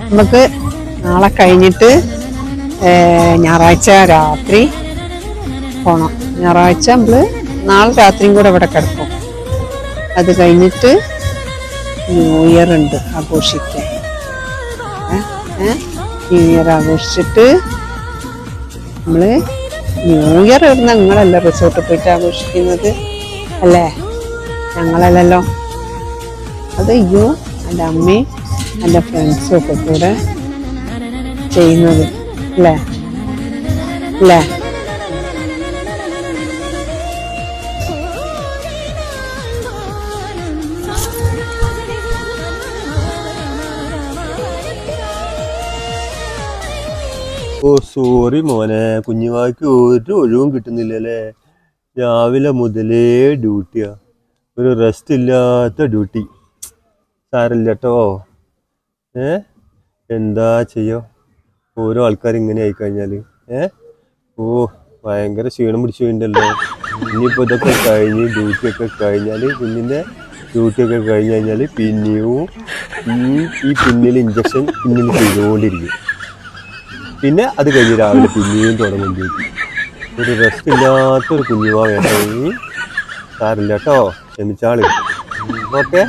നമുക്ക് നാളെ കഴിഞ്ഞിട്ട് ഞായറാഴ്ച രാത്രി പോണം. ഞായറാഴ്ച നമ്മൾ നാളെ രാത്രിയും കൂടെ ഇവിടെ കിടക്കും. അത് കഴിഞ്ഞിട്ട് ന്യൂ ഇയർ ഉണ്ട് ആഘോഷിക്കാൻ. ന്യൂ ഇയർ ആഘോഷിച്ചിട്ട് നമ്മൾ ന്യൂ ഇയർ ഇടുന്ന നിങ്ങളല്ല റിസോർട്ടിൽ പോയിട്ട് ആഘോഷിക്കുന്നത് അല്ലേ? ഞങ്ങളല്ലല്ലോ. അതയ്യോ എൻ്റെ അമ്മയും എൻ്റെ ഫ്രണ്ട്സും ഒക്കെ കൂടെ ചെയ്യുന്നത് അല്ലേ അല്ലേ? ഓ സോറി മോനെ, കുഞ്ഞുവാക്ക് ഒരു ഒഴിവും കിട്ടുന്നില്ലല്ലേ. രാവിലെ മുതലേ ഡ്യൂട്ടിയാ, ഒരു റെസ്റ്റ് ഇല്ലാത്ത ഡ്യൂട്ടി. സാരില്ല കേട്ടോ. എന്താ ചെയ്യോ, ഓരോ ആൾക്കാർ ഇങ്ങനെ ആയിക്കഴിഞ്ഞാൽ ഓ ഭയങ്കര ക്ഷീണം പിടിച്ചു പോയിണ്ടല്ലോ. ഇനിയിപ്പോൾ ഇതൊക്കെ കഴിഞ്ഞ് ഡ്യൂട്ടിയൊക്കെ കഴിഞ്ഞാൽ, കുഞ്ഞിൻ്റെ ഡ്യൂട്ടിയൊക്കെ കഴിഞ്ഞ് കഴിഞ്ഞാൽ പിന്നെയും ഈ പിന്നിൽ ഇഞ്ചക്ഷൻ പിന്നിൽ ചെയ്തുകൊണ്ടിരിക്കും. പിന്നെ അത് കഴിഞ്ഞ് രാവിലെ പിന്നെയും തുടങ്ങും ഡ്യൂട്ടി. ഒരു റെസ്റ്റ് ഇല്ലാത്തൊരു കുഞ്ഞുവാ വേണ്ട. സാരില്ല കേട്ടോ, ക്ഷമിച്ചാളി. ഓക്കെ.